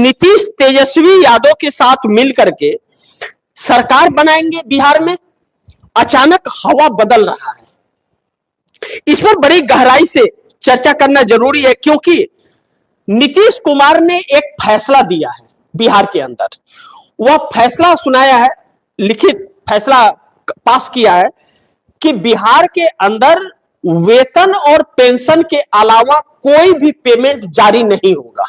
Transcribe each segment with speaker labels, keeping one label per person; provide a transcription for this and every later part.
Speaker 1: नीतीश तेजस्वी यादव के साथ मिलकर के सरकार बनाएंगे बिहार में। अचानक हवा बदल रहा है। इस पर बड़ी गहराई से चर्चा करना जरूरी है, क्योंकि नीतीश कुमार ने एक फैसला दिया है बिहार के अंदर। वह फैसला सुनाया है, लिखित फैसला पास किया है कि बिहार के अंदर वेतन और पेंशन के अलावा कोई भी पेमेंट जारी नहीं होगा।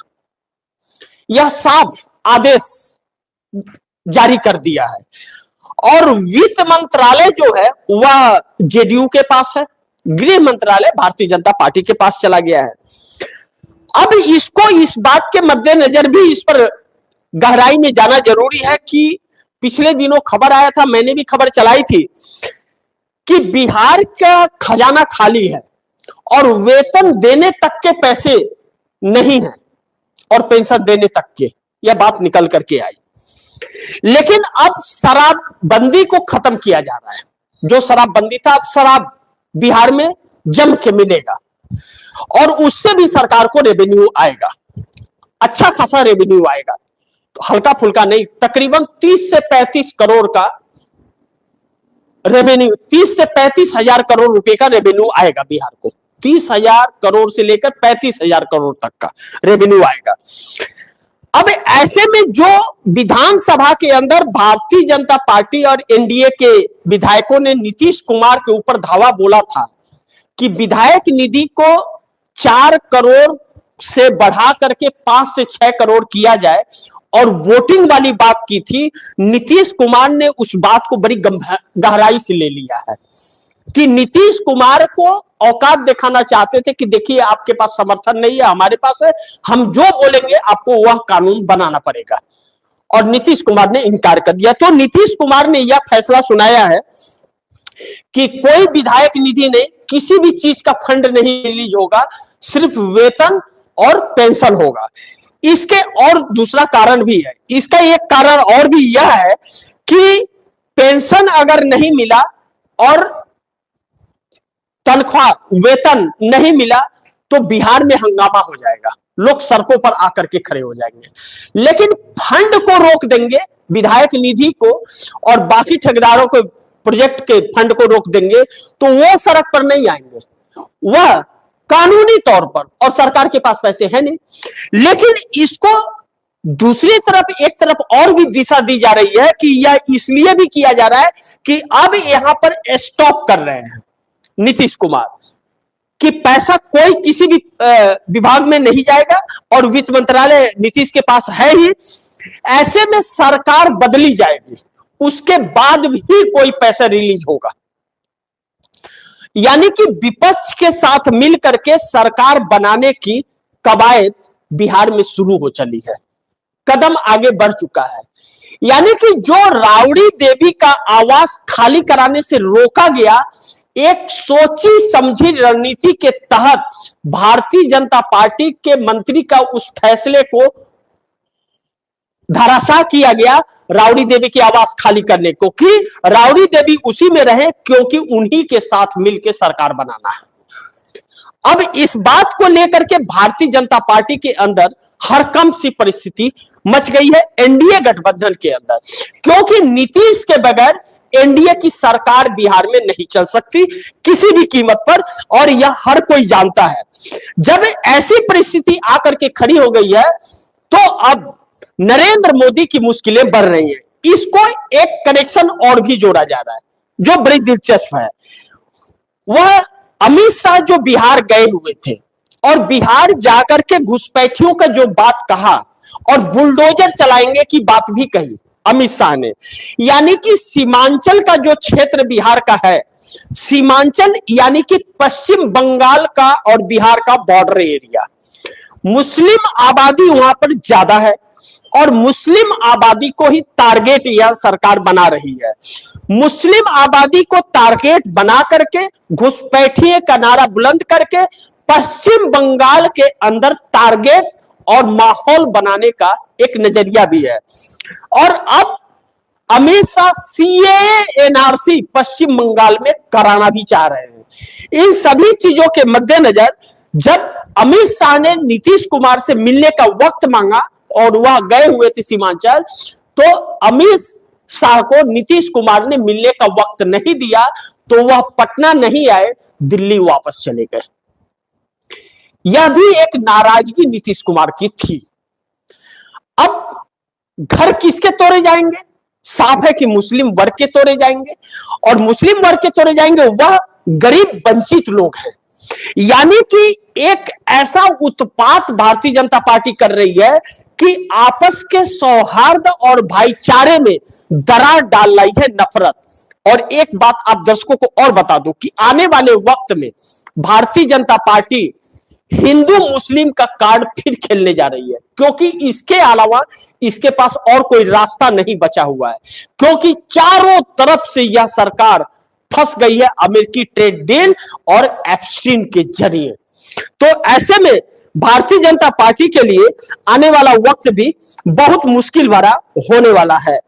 Speaker 1: यह साफ आदेश जारी कर दिया है। और वित्त मंत्रालय जो है वह जेडीयू के पास है, गृह मंत्रालय भारतीय जनता पार्टी के पास चला गया है। अब इसको इस बात के मद्देनजर भी इस पर गहराई में जाना जरूरी है कि पिछले दिनों खबर आया था, मैंने भी खबर चलाई थी कि बिहार का खजाना खाली है और वेतन देने तक के पैसे नहीं है और पेंशन देने तक के, यह बात निकल करके आई। लेकिन अब शराबबंदी को खत्म किया जा रहा है। जो शराबबंदी था, अब शराब बिहार में जम के मिलेगा और उससे भी सरकार को रेवेन्यू आएगा, अच्छा खासा रेवेन्यू आएगा। तो हल्का फुल्का नहीं, तकरीबन 30 से 35 करोड़ का रेवेन्यू, 30 से 35 हजार करोड़ रुपए का रेवेन्यू आएगा बिहार को। 30,000 करोड़ से लेकर 35,000 करोड़ तक का रेवेन्यू आएगा। अब ऐसे में जो विधानसभा के अंदर भारतीय जनता पार्टी और एनडीए के विधायकों ने नीतीश कुमार के ऊपर धावा बोला था कि विधायक निधि को 4 करोड़ से बढ़ा करके 5 से 6 करोड़ किया जाए और वोटिंग वाली बात की थी, नीतीश कुमार ने उस बात को बड़ी गहराई से ले लिया है कि नीतीश कुमार को औकात दिखाना चाहते थे कि देखिए आपके पास समर्थन नहीं है, हमारे पास है, हम जो बोलेंगे आपको वह कानून बनाना पड़ेगा। और नीतीश कुमार ने इनकार कर दिया। तो नीतीश कुमार ने यह फैसला सुनाया है कि कोई विधायक निधि नहीं, किसी भी चीज का फंड नहीं रिलीज होगा, सिर्फ वेतन और पेंशन होगा। इसके और दूसरा कारण भी है। इसका एक कारण और भी यह है कि पेंशन अगर नहीं मिला और तनख्वाह वेतन नहीं मिला तो बिहार में हंगामा हो जाएगा, लोग सड़कों पर आकर के खड़े हो जाएंगे। लेकिन फंड को रोक देंगे, विधायक निधि को और बाकी ठेकेदारों को प्रोजेक्ट के फंड को रोक देंगे तो वो सड़क पर नहीं आएंगे, वह कानूनी तौर पर, और सरकार के पास पैसे है नहीं। लेकिन इसको दूसरी तरफ एक तरफ और भी दिशा दी जा रही है कि यह इसलिए भी किया जा रहा है कि अब यहां पर स्टॉप कर रहे हैं नीतीश कुमार कि पैसा कोई किसी भी विभाग में नहीं जाएगा और वित्त मंत्रालय नीतीश के पास है ही। ऐसे में सरकार बदली जाएगी, उसके बाद भी कोई पैसा रिलीज होगा। यानी कि विपक्ष के साथ मिलकर के सरकार बनाने की कवायद बिहार में शुरू हो चली है, कदम आगे बढ़ चुका है। यानी कि जो राबड़ी देवी का आवास खाली कराने से रोका गया, एक सोची समझी रणनीति के तहत भारतीय जनता पार्टी के मंत्री का उस फैसले को धराशायी किया गया राबड़ी देवी की आवास खाली करने को, कि राबड़ी देवी उसी में रहे क्योंकि उन्हीं के साथ मिलकर सरकार बनाना है। अब इस बात को लेकर के भारतीय जनता पार्टी के अंदर हरकंप सी परिस्थिति मच गई है एनडीए गठबंधन के अंदर, क्योंकि नीतीश के बगैर एनडीए की सरकार बिहार में नहीं चल सकती किसी भी कीमत पर, और यह हर कोई जानता है। जब ऐसी परिस्थिति आकर के खड़ी हो गई है तो अब नरेंद्र मोदी की मुश्किलें बढ़ रही हैं। इसको एक कनेक्शन और भी जोड़ा जा रहा है जो बड़ी दिलचस्प है। वह अमित शाह जो बिहार गए हुए थे और बिहार जाकर के घुसपैठियों का जो बात कहा और बुलडोजर चलाएंगे की बात भी कही अमित शाह ने। यानी कि सीमांचल का जो क्षेत्र बिहार का है, सीमांचल यानी कि पश्चिम बंगाल का और बिहार का बॉर्डर एरिया, मुस्लिम आबादी वहां पर ज्यादा है और मुस्लिम आबादी को ही टारगेट यह सरकार बना रही है। मुस्लिम आबादी को टारगेट बना करके घुसपैठिए का नारा बुलंद करके पश्चिम बंगाल के अंदर टारगेट और माहौल बनाने का एक नजरिया भी है। और अब अमित शाह सीएए एनआरसी पश्चिम बंगाल में कराना भी चाह रहे हैं। इन सभी चीजों के मद्देनजर जब अमित शाह ने नीतीश कुमार से मिलने का वक्त मांगा और वह गए हुए थे सीमांचल, तो अमित शाह को नीतीश कुमार ने मिलने का वक्त नहीं दिया, तो वह पटना नहीं आए, दिल्ली वापस चले गए। यह भी एक नाराजगी नीतीश कुमार की थी। अब घर किसके तोड़े जाएंगे? साफ है कि मुस्लिम वर्ग के तोड़े जाएंगे, और मुस्लिम वर्ग के तोड़े जाएंगे वह गरीब वंचित लोग हैं। यानी कि एक ऐसा उत्पात भारतीय जनता पार्टी कर रही है कि आपस के सौहार्द और भाईचारे में दरार डाल रही है, नफरत। और एक बात आप दर्शकों को और बता दूं कि आने वाले वक्त में भारतीय जनता पार्टी हिंदू मुस्लिम का कार्ड फिर खेलने जा रही है, क्योंकि इसके अलावा इसके पास और कोई रास्ता नहीं बचा हुआ है, क्योंकि चारों तरफ से यह सरकार फंस गई है अमेरिकी ट्रेड डील और एप्स्टीन के जरिए। तो ऐसे में भारतीय जनता पार्टी के लिए आने वाला वक्त भी बहुत मुश्किल भरा होने वाला है।